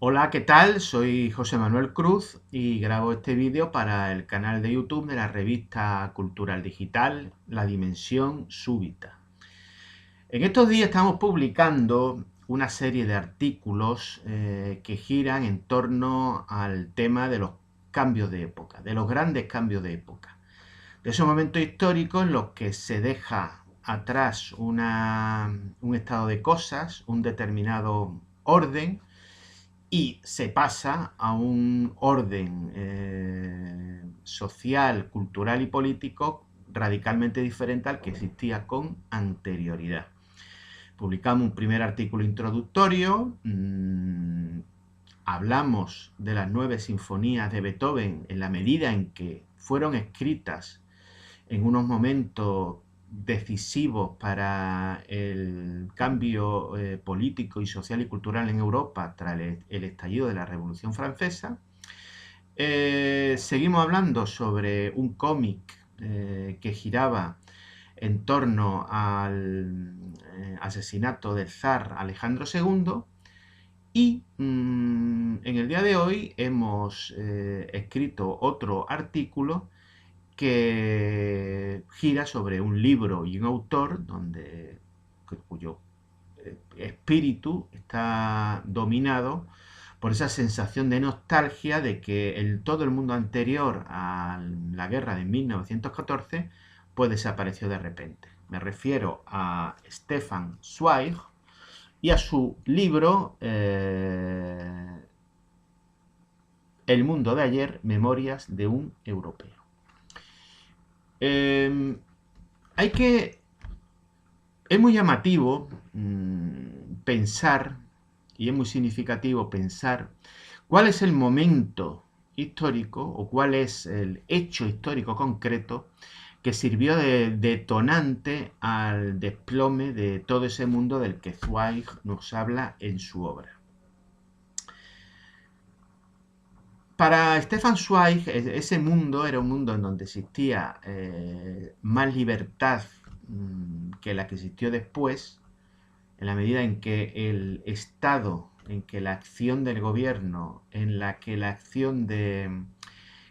Hola, ¿qué tal? Soy José Manuel Cruz y grabo este vídeo para el canal de YouTube de la revista cultural digital La Dimensión Súbita. En estos días estamos publicando una serie de artículos que giran en torno al tema de los cambios de época, de los grandes cambios de época, de esos momentos históricos en los que se deja atrás un estado de cosas, un determinado orden, y se pasa a un orden social, cultural y político radicalmente diferente al que existía con anterioridad. Publicamos un primer artículo introductorio, hablamos de las 9 sinfonías de Beethoven en la medida en que fueron escritas en unos momentos decisivos para el cambio político y social y cultural en Europa tras el estallido de la Revolución Francesa. Seguimos hablando sobre un cómic que giraba en torno al asesinato del zar Alejandro II. Y en el día de hoy hemos escrito otro artículo que gira sobre un libro y un autor cuyo espíritu está dominado por esa sensación de nostalgia de que todo el mundo anterior a la guerra de 1914 pues desapareció de repente. Me refiero a Stefan Zweig y a su libro El mundo de ayer, memorias de un europeo. Eh, hay que Es muy llamativo pensar, y es muy significativo pensar, cuál es el momento histórico o cuál es el hecho histórico concreto que sirvió de detonante al desplome de todo ese mundo del que Zweig nos habla en su obra. Para Stefan Zweig, ese mundo era un mundo en donde existía más libertad que la que existió después, en la medida en que el Estado, en que la acción del gobierno, en la que la acción de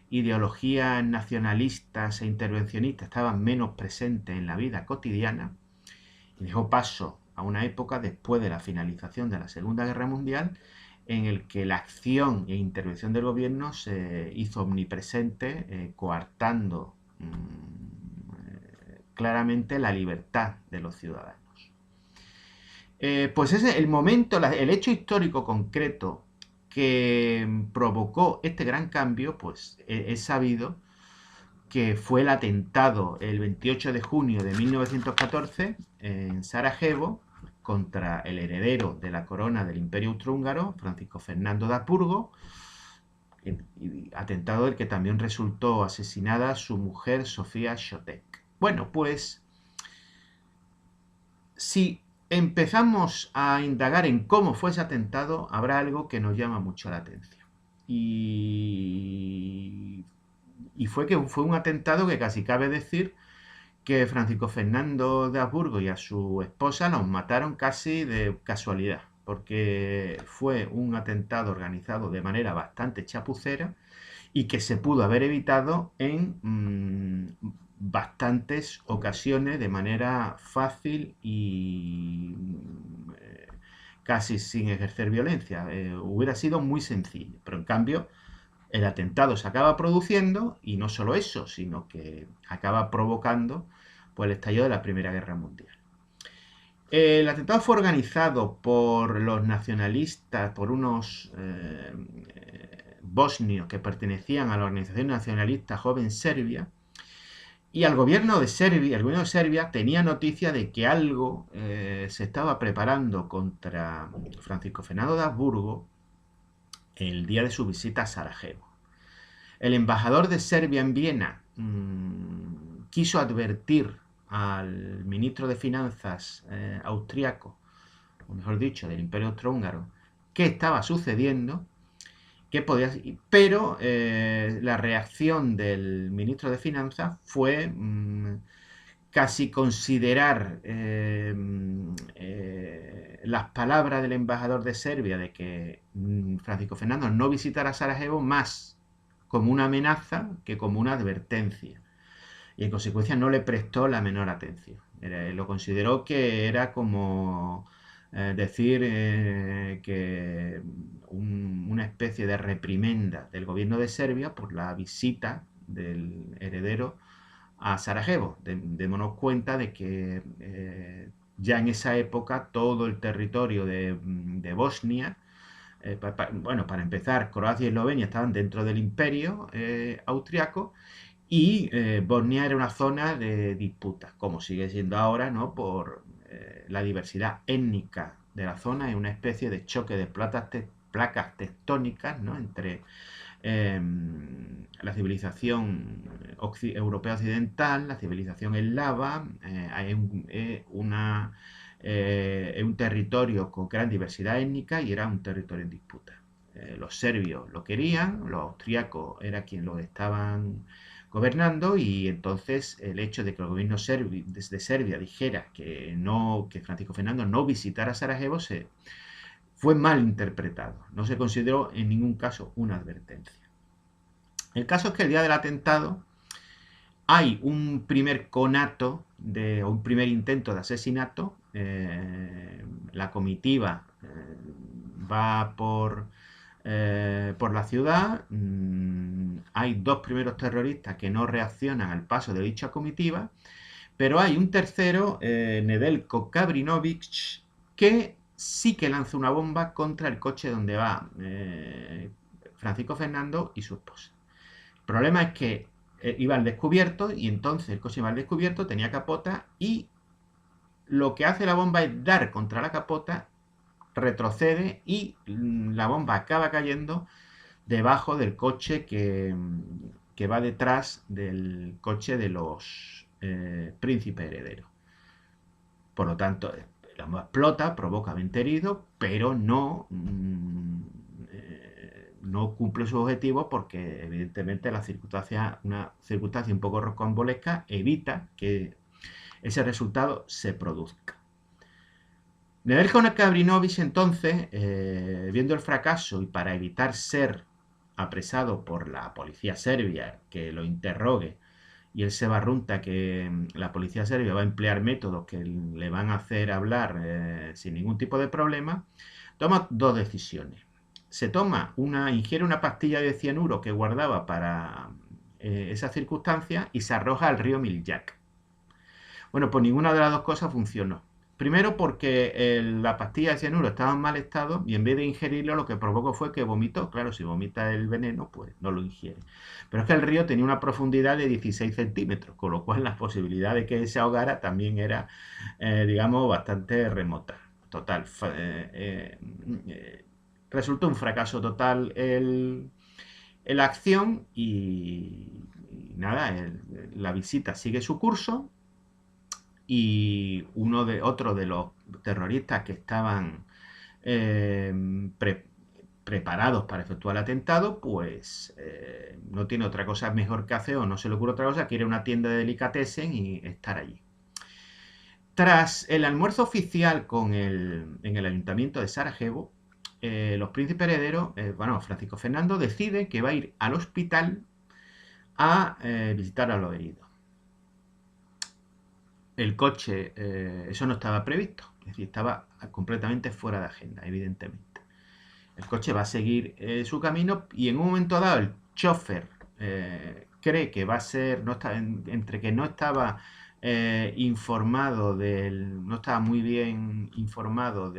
ideologías nacionalistas e intervencionistas estaban menos presentes en la vida cotidiana, y dejó paso a una época después de la finalización de la Segunda Guerra Mundial en el que la acción e intervención del gobierno se hizo omnipresente, coartando claramente la libertad de los ciudadanos. Pues ese el momento, el hecho histórico concreto que provocó este gran cambio, pues es sabido que fue el atentado el 28 de junio de 1914 en Sarajevo contra el heredero de la corona del Imperio Austrohúngaro, Francisco Fernando de Habsburgo, atentado del que también resultó asesinada su mujer Sofía Chotek. Bueno, pues si empezamos a indagar en cómo fue ese atentado, habrá algo que nos llama mucho la atención. Y fue un atentado que casi cabe decir que Francisco Fernando de Habsburgo y a su esposa los mataron casi de casualidad, porque fue un atentado organizado de manera bastante chapucera y que se pudo haber evitado en bastantes ocasiones de manera fácil y casi sin ejercer violencia. Hubiera sido muy sencillo, pero en cambio el atentado se acaba produciendo y no solo eso, sino que acaba provocando pues, el estallido de la Primera Guerra Mundial. El atentado fue organizado por los nacionalistas, por unos bosnios que pertenecían a la organización nacionalista Joven Serbia, y al gobierno de Serbia, el gobierno de Serbia tenía noticia de que algo se estaba preparando contra Francisco Fernando de Habsburgo el día de su visita a Sarajevo. El embajador de Serbia en Viena quiso advertir al ministro de Finanzas austriaco, o mejor dicho, del Imperio Austrohúngaro, qué estaba sucediendo, pero la reacción del ministro de Finanzas fue casi considerar las palabras del embajador de Serbia de que Francisco Fernando no visitara Sarajevo más como una amenaza que como una advertencia. Y en consecuencia no le prestó la menor atención. Lo consideró que era como decir que una especie de reprimenda del gobierno de Serbia por la visita del heredero a Sarajevo. Démonos cuenta de que ya en esa época todo el territorio de Bosnia, bueno, para empezar, Croacia y Eslovenia estaban dentro del imperio austriaco, y Bosnia era una zona de disputa, como sigue siendo ahora, ¿no? Por la diversidad étnica de la zona y una especie de choque de placas tectónicas, ¿no? Entre la civilización europea occidental, la civilización eslava, hay un territorio con gran diversidad étnica y era un territorio en disputa. Los serbios lo querían, los austriacos era quien lo estaban gobernando, y entonces el hecho de que el gobierno de Serbia dijera que Francisco Fernando no visitara Sarajevo fue mal interpretado. No se consideró en ningún caso una advertencia. El caso es que el día del atentado hay un primer conato, o un primer intento de asesinato. La comitiva va por la ciudad. Hay dos primeros terroristas que no reaccionan al paso de dicha comitiva, pero hay un tercero, Nedeljko Kabrinović, que sí que lanza una bomba contra el coche donde va Francisco Fernando y su esposa. El problema es que iba al descubierto, y entonces el coche iba al descubierto, tenía capota, y lo que hace la bomba es dar contra la capota, retrocede y la bomba acaba cayendo debajo del coche que va detrás del coche de los príncipes herederos. Por lo tanto, la bomba explota, provoca 20 heridos, pero no cumple su objetivo, porque evidentemente una circunstancia un poco rocambolesca evita que ese resultado se produzca. Nedeljko Kabrinović entonces, viendo el fracaso y para evitar ser apresado por la policía serbia que lo interrogue, y él se barrunta que la policía serbia va a emplear métodos que le van a hacer hablar sin ningún tipo de problema, toma dos decisiones. Ingiere una pastilla de cianuro que guardaba para esas circunstancias y se arroja al río Miljak. Bueno, pues ninguna de las dos cosas funcionó. Primero porque la pastilla de cianuro estaba en mal estado, y en vez de ingerirlo lo que provocó fue que vomitó. Claro, si vomita el veneno, pues no lo ingiere. Pero es que el río tenía una profundidad de 16 centímetros, con lo cual la posibilidad de que se ahogara también era, digamos, bastante remota. Total, resultó un fracaso total la acción, y nada, la visita sigue su curso, y otro de los terroristas que estaban preparados para efectuar el atentado, pues no tiene otra cosa mejor que hacer, o no se le ocurre otra cosa que ir a una tienda de delicatessen y estar allí. Tras el almuerzo oficial en el ayuntamiento de Sarajevo, los príncipes herederos, Francisco Fernando decide que va a ir al hospital a visitar a los heridos. El coche, eso no estaba previsto, es decir, estaba completamente fuera de agenda, evidentemente. El coche va a seguir su camino, y en un momento dado el chofer cree que va a ser, entre que no estaba no estaba muy bien informado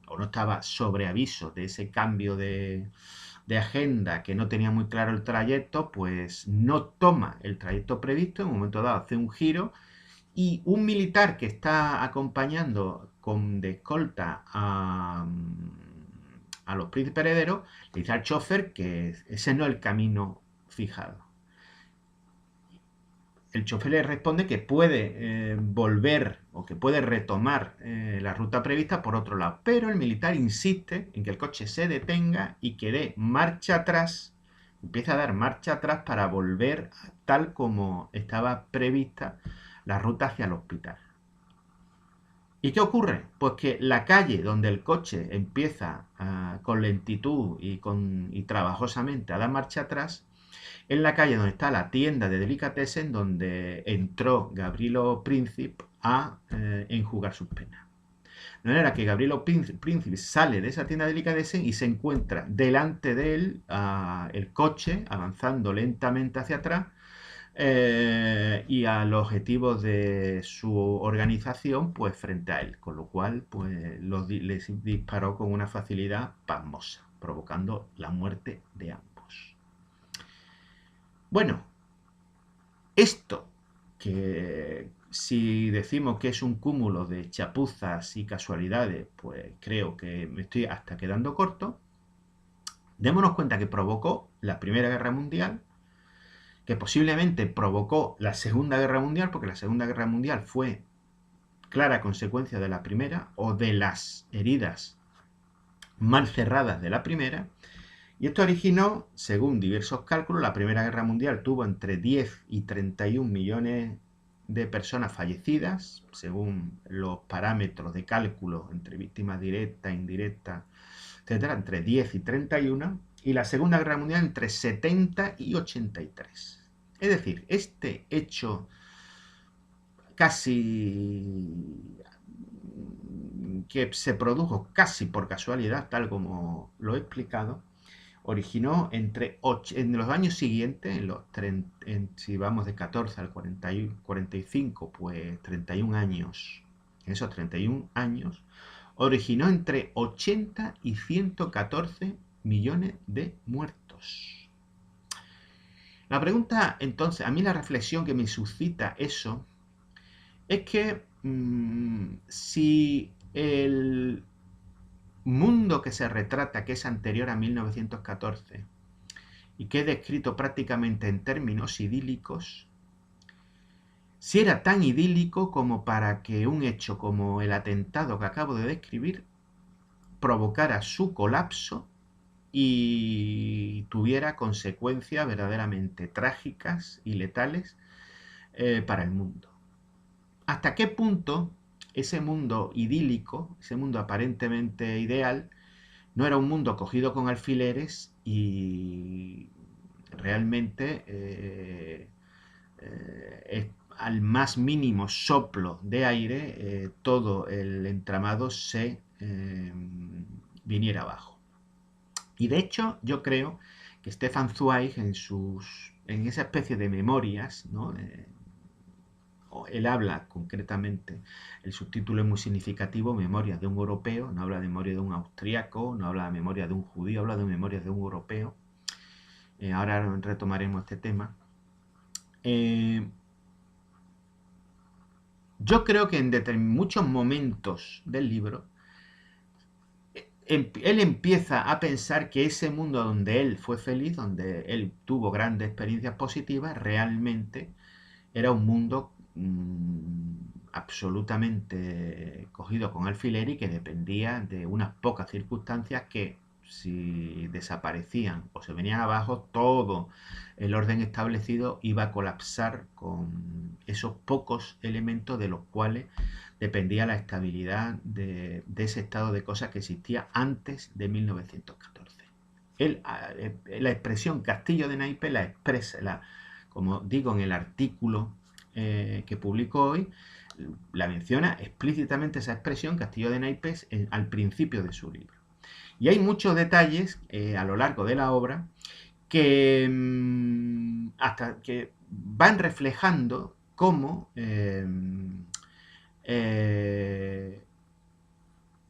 o no estaba sobre aviso de ese cambio de agenda, que no tenía muy claro el trayecto, pues no toma el trayecto previsto. En un momento dado hace un giro, y un militar que está acompañando de escolta a los príncipes herederos le dice al chofer que ese no es el camino fijado. El chofer le responde que puede volver, o que puede retomar la ruta prevista por otro lado, pero el militar insiste en que el coche se detenga y que dé marcha atrás, empieza a dar marcha atrás para volver tal como estaba prevista la ruta hacia el hospital. ¿Y qué ocurre? Pues que la calle donde el coche empieza con lentitud y trabajosamente a dar marcha atrás, es la calle donde está la tienda de delicatessen donde entró Gavrilo Princip a enjugar sus penas. De manera que Gavrilo Princip sale de esa tienda de delicatessen y se encuentra delante de él el coche avanzando lentamente hacia atrás y a los objetivos de su organización pues frente a él, con lo cual pues les disparó con una facilidad pasmosa, provocando la muerte de ambos. Bueno, esto que si decimos que es un cúmulo de chapuzas y casualidades, pues creo que me estoy hasta quedando corto. Démonos cuenta que provocó la Primera Guerra Mundial, que posiblemente provocó la Segunda Guerra Mundial, porque la Segunda Guerra Mundial fue clara consecuencia de la primera o de las heridas mal cerradas de la primera, y esto originó, según diversos cálculos, la Primera Guerra Mundial tuvo entre 10 y 31 millones de personas fallecidas, según los parámetros de cálculo entre víctimas directas, indirectas, etcétera, entre 10 y 31, y la Segunda Guerra Mundial entre 70 y 83. Es decir, este hecho casi que se produjo casi por casualidad, tal como lo he explicado, originó en los años siguientes, si vamos de 14 al 45, pues 31 años, en esos 31 años, originó entre 80 y 114 millones de muertos. La pregunta, entonces, a mí la reflexión que me suscita eso, es que si el mundo que se retrata, que es anterior a 1914, y que es descrito prácticamente en términos idílicos, si era tan idílico como para que un hecho como el atentado que acabo de describir provocara su colapso y tuviera consecuencias verdaderamente trágicas y letales para el mundo. ¿Hasta qué punto ese mundo idílico, ese mundo aparentemente ideal, no era un mundo cogido con alfileres y realmente al más mínimo soplo de aire todo el entramado se viniera abajo? Y de hecho yo creo que Stefan Zweig en esa especie de memorias, ¿no? Él habla concretamente, el subtítulo es muy significativo, Memorias de un europeo, no habla de memoria de un austriaco, no habla de memoria de un judío, habla de memorias de un europeo. Ahora retomaremos este tema. Yo creo que en muchos momentos del libro, él empieza a pensar que ese mundo donde él fue feliz, donde él tuvo grandes experiencias positivas, realmente era un mundo absolutamente cogido con alfiler y que dependía de unas pocas circunstancias que, si desaparecían o se venían abajo, todo el orden establecido iba a colapsar con esos pocos elementos de los cuales dependía la estabilidad de ese estado de cosas que existía antes de 1914. La expresión castillo de naipes la expresa, como digo en el artículo que publico hoy, la menciona explícitamente esa expresión castillo de naipes al principio de su libro. Y hay muchos detalles a lo largo de la obra que hasta que van reflejando cómo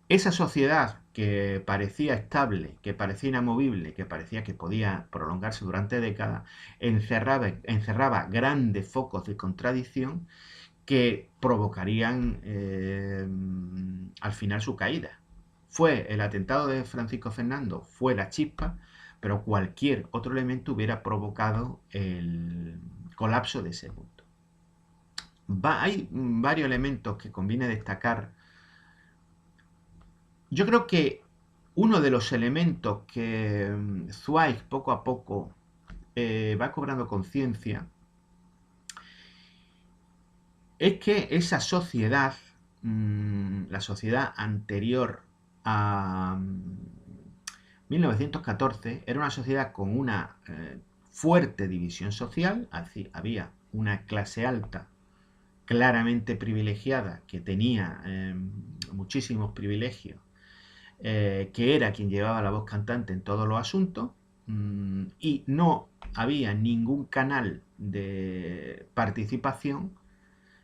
esa sociedad que parecía estable, que parecía inamovible, que parecía que podía prolongarse durante décadas, encerraba grandes focos de contradicción que provocarían al final su caída. Fue el atentado de Francisco Fernando, fue la chispa, pero cualquier otro elemento hubiera provocado el colapso de ese mundo. Hay varios elementos que conviene destacar. Yo creo que uno de los elementos que Zweig poco a poco va cobrando conciencia es que esa sociedad la sociedad anterior a 1914 era una sociedad con una fuerte división social, así, había una clase alta claramente privilegiada que tenía muchísimos privilegios, que era quien llevaba la voz cantante en todos los asuntos, y no había ningún canal de participación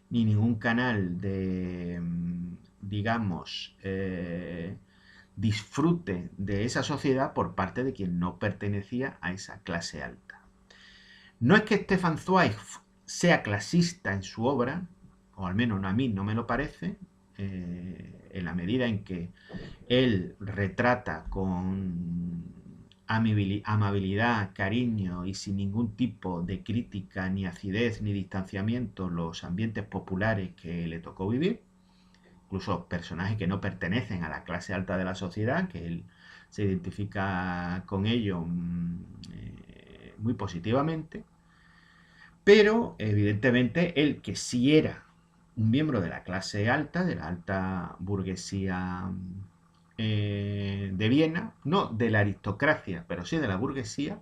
ni ningún canal de, digamos, disfrute de esa sociedad por parte de quien no pertenecía a esa clase alta. No es que Stefan Zweig sea clasista en su obra, o al menos a mí no me lo parece, en la medida en que él retrata con amabilidad, cariño y sin ningún tipo de crítica, ni acidez, ni distanciamiento los ambientes populares que le tocó vivir, incluso personajes que no pertenecen a la clase alta de la sociedad, que él se identifica con ellos muy positivamente, pero evidentemente él, que sí era un miembro de la clase alta, de la alta burguesía de Viena, no de la aristocracia, pero sí de la burguesía,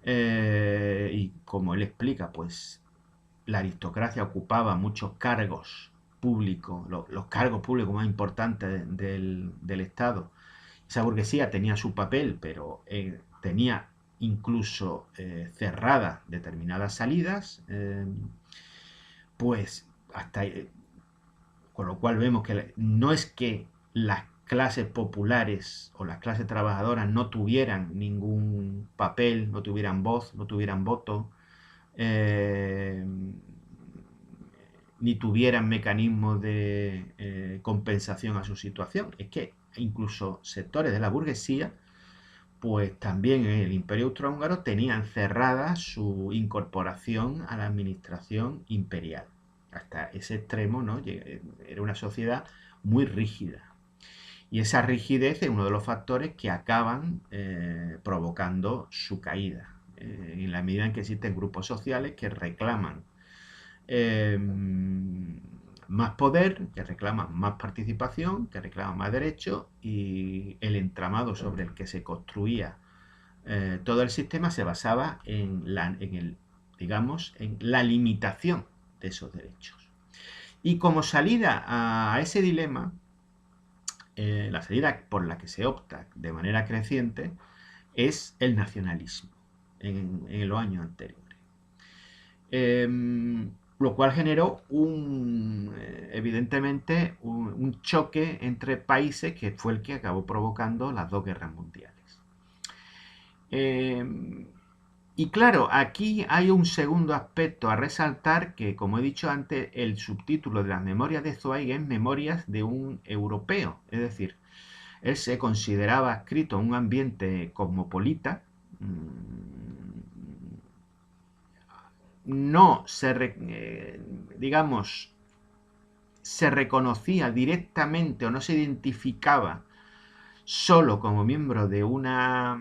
y como él explica, pues la aristocracia ocupaba muchos cargos públicos, los cargos públicos más importantes del Estado. Esa burguesía tenía su papel, pero tenía incluso cerradas determinadas salidas, pues hasta con lo cual vemos que no es que las clases populares o las clases trabajadoras no tuvieran ningún papel, no tuvieran voz, no tuvieran voto, eh, ni tuvieran mecanismos de compensación a su situación. Es que incluso sectores de la burguesía, pues también en el Imperio Austrohúngaro tenían cerrada su incorporación a la administración imperial. Hasta ese extremo, ¿no? Era una sociedad muy rígida. Y esa rigidez es uno de los factores que acaban provocando su caída. En la medida en que existen grupos sociales que reclaman más poder, que reclaman más participación, que reclaman más derechos, y el entramado sobre el que se construía todo el sistema se basaba digamos, en la limitación de esos derechos. Y como salida a ese dilema, la salida por la que se opta de manera creciente es el nacionalismo en los años anteriores. Lo cual generó evidentemente un choque entre países que fue el que acabó provocando las dos guerras mundiales. Y claro, aquí hay un segundo aspecto a resaltar que, como he dicho antes, el subtítulo de las memorias de Zweig es Memorias de un europeo, es decir, él se consideraba adscrito a un ambiente cosmopolita, no se, digamos, se reconocía directamente o no se identificaba solo como miembro de una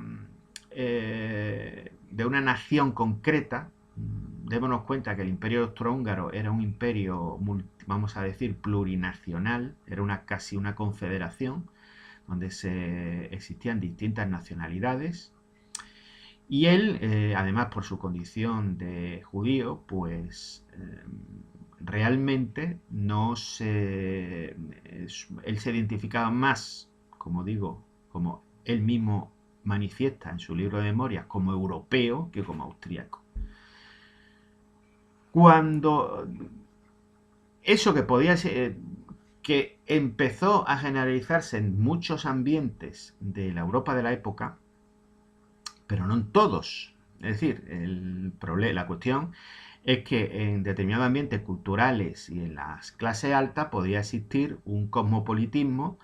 nación concreta. Démonos cuenta que el Imperio Austrohúngaro era un imperio, vamos a decir, plurinacional, era casi una confederación donde existían distintas nacionalidades. Y él, además por su condición de judío, pues realmente él se identificaba más, como digo, como él mismo manifiesta en su libro de memorias, como europeo que como austríaco. Cuando eso que podía ser, que empezó a generalizarse en muchos ambientes de la Europa de la época, pero no en todos. Es decir, la cuestión es que en determinados ambientes culturales y en las clases altas podía existir un cosmopolitismo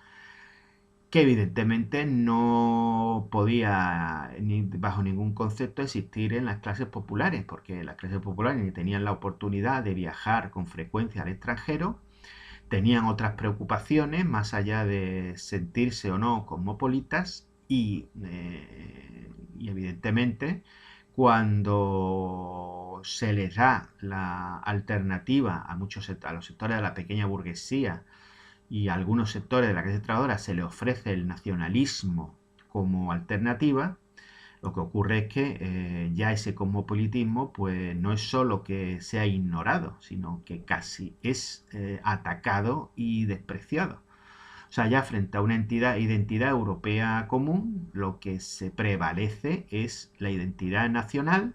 que evidentemente no podía bajo ningún concepto existir en las clases populares, porque las clases populares ni tenían la oportunidad de viajar con frecuencia al extranjero, tenían otras preocupaciones más allá de sentirse o no cosmopolitas, y evidentemente cuando se les da la alternativa a los sectores de la pequeña burguesía y a algunos sectores de la clase trabajadora, se les ofrece el nacionalismo como alternativa, lo que ocurre es que ya ese cosmopolitismo pues no es solo que sea ignorado, sino que casi es atacado y despreciado. O sea, ya frente a una identidad europea común, lo que se prevalece es la identidad nacional,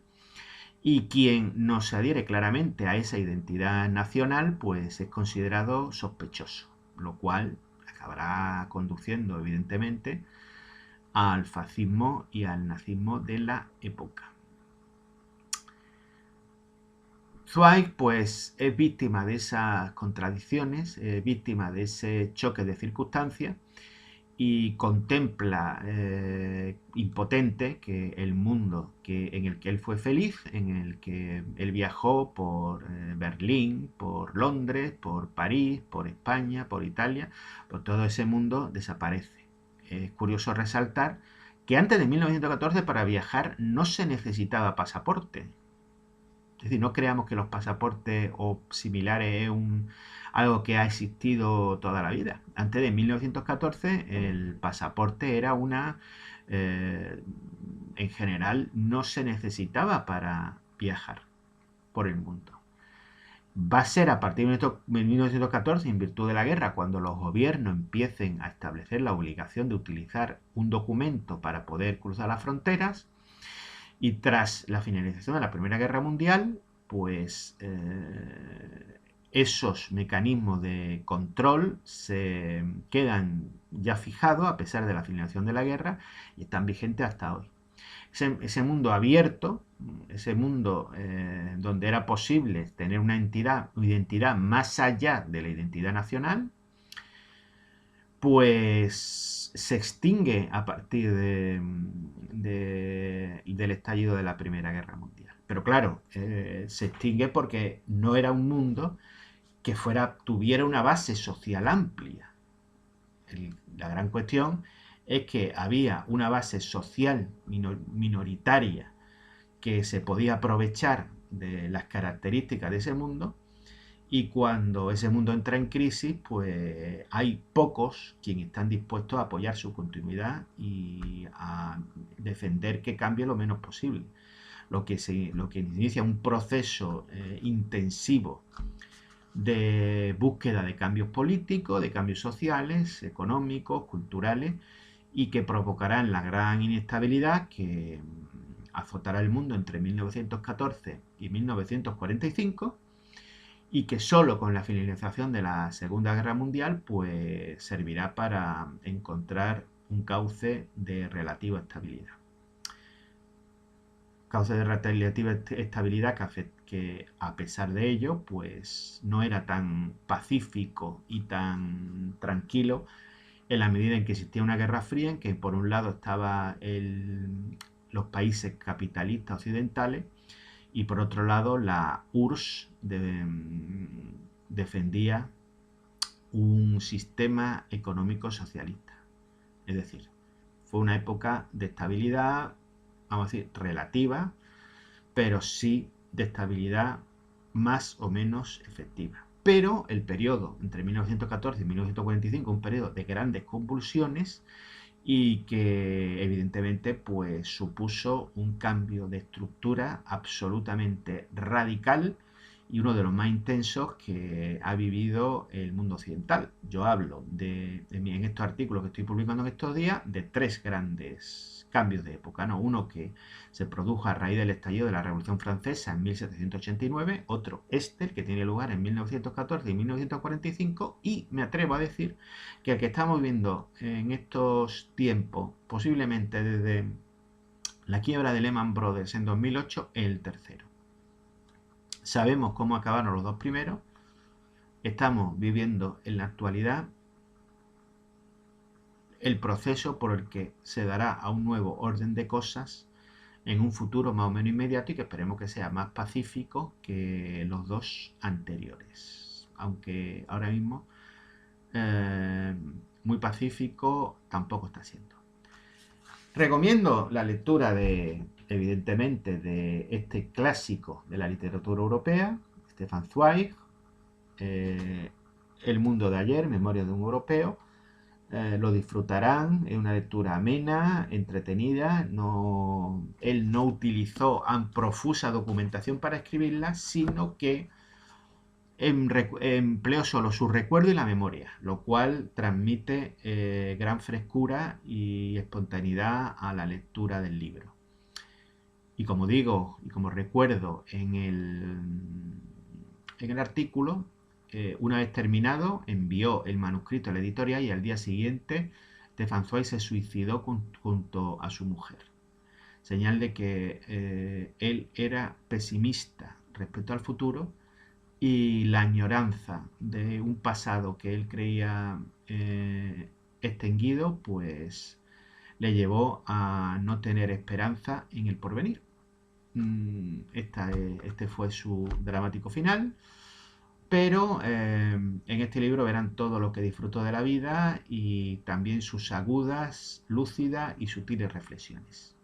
y quien no se adhiere claramente a esa identidad nacional, pues es considerado sospechoso, lo cual acabará conduciendo, evidentemente, al fascismo y al nazismo de la época. Zweig, pues, es víctima de esas contradicciones, víctima de ese choque de circunstancias, y contempla impotente que el mundo en el que él fue feliz, en el que él viajó por Berlín, por Londres, por París, por España, por Italia, pues todo ese mundo desaparece. Es curioso resaltar que antes de 1914 para viajar no se necesitaba pasaporte. Es decir, no creamos que los pasaportes o similares es algo que ha existido toda la vida. Antes de 1914 el pasaporte era en general no se necesitaba para viajar por el mundo. Va a ser a partir de 1914, en virtud de la guerra, cuando los gobiernos empiecen a establecer la obligación de utilizar un documento para poder cruzar las fronteras. Y tras la finalización de la Primera Guerra Mundial, pues esos mecanismos de control se quedan ya fijados a pesar de la finalización de la guerra y están vigentes hasta hoy. Ese mundo abierto, ese mundo donde era posible tener una identidad más allá de la identidad nacional, pues se extingue a partir del estallido de la Primera Guerra Mundial. Pero claro, se extingue porque no era un mundo que tuviera una base social amplia. La gran cuestión es que había una base social minoritaria que se podía aprovechar de las características de ese mundo, y cuando ese mundo entra en crisis, pues hay pocos quienes están dispuestos a apoyar su continuidad y a defender que cambie lo menos posible. Lo que inicia un proceso intensivo de búsqueda de cambios políticos, de cambios sociales, económicos, culturales, y que provocarán la gran inestabilidad que azotará el mundo entre 1914 y 1945, y que solo con la finalización de la Segunda Guerra Mundial pues servirá para encontrar un cauce de relativa estabilidad. Cauce de relativa estabilidad que a pesar de ello pues no era tan pacífico y tan tranquilo, en la medida en que existía una guerra fría en que por un lado estaban los países capitalistas occidentales y por otro lado la URSS defendía un sistema económico socialista. Es decir, fue una época de estabilidad, vamos a decir, relativa, pero sí de estabilidad más o menos efectiva. Pero el periodo entre 1914 y 1945, un periodo de grandes convulsiones, y que evidentemente pues supuso un cambio de estructura absolutamente radical y uno de los más intensos que ha vivido el mundo occidental. Yo hablo en estos artículos que estoy publicando en estos días de tres grandes cambios de época, ¿no? Uno que se produjo a raíz del estallido de la Revolución Francesa en 1789, otro el que tiene lugar en 1914 y 1945, y me atrevo a decir que el que estamos viendo en estos tiempos, posiblemente desde la quiebra de Lehman Brothers en 2008, es el tercero. Sabemos cómo acabaron los dos primeros, estamos viviendo en la actualidad el proceso por el que se dará a un nuevo orden de cosas en un futuro más o menos inmediato y que esperemos que sea más pacífico que los dos anteriores. Aunque ahora mismo muy pacífico tampoco está siendo. Recomiendo la lectura de evidentemente, de este clásico de la literatura europea, Stefan Zweig, El mundo de ayer, Memorias de un europeo. Lo disfrutarán, es una lectura amena, entretenida. Él no utilizó profusa documentación para escribirla, sino que empleó solo su recuerdo y la memoria, lo cual transmite gran frescura y espontaneidad a la lectura del libro. Y como digo, y como recuerdo en el artículo, una vez terminado, envió el manuscrito a la editorial y al día siguiente Stefan Zweig se suicidó junto a su mujer. Señal de que él era pesimista respecto al futuro y la añoranza de un pasado que él creía extinguido, pues le llevó a no tener esperanza en el porvenir. Este fue su dramático final. Pero en este libro verán todo lo que disfrutó de la vida y también sus agudas, lúcidas y sutiles reflexiones.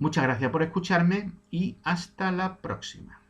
Muchas gracias por escucharme y hasta la próxima.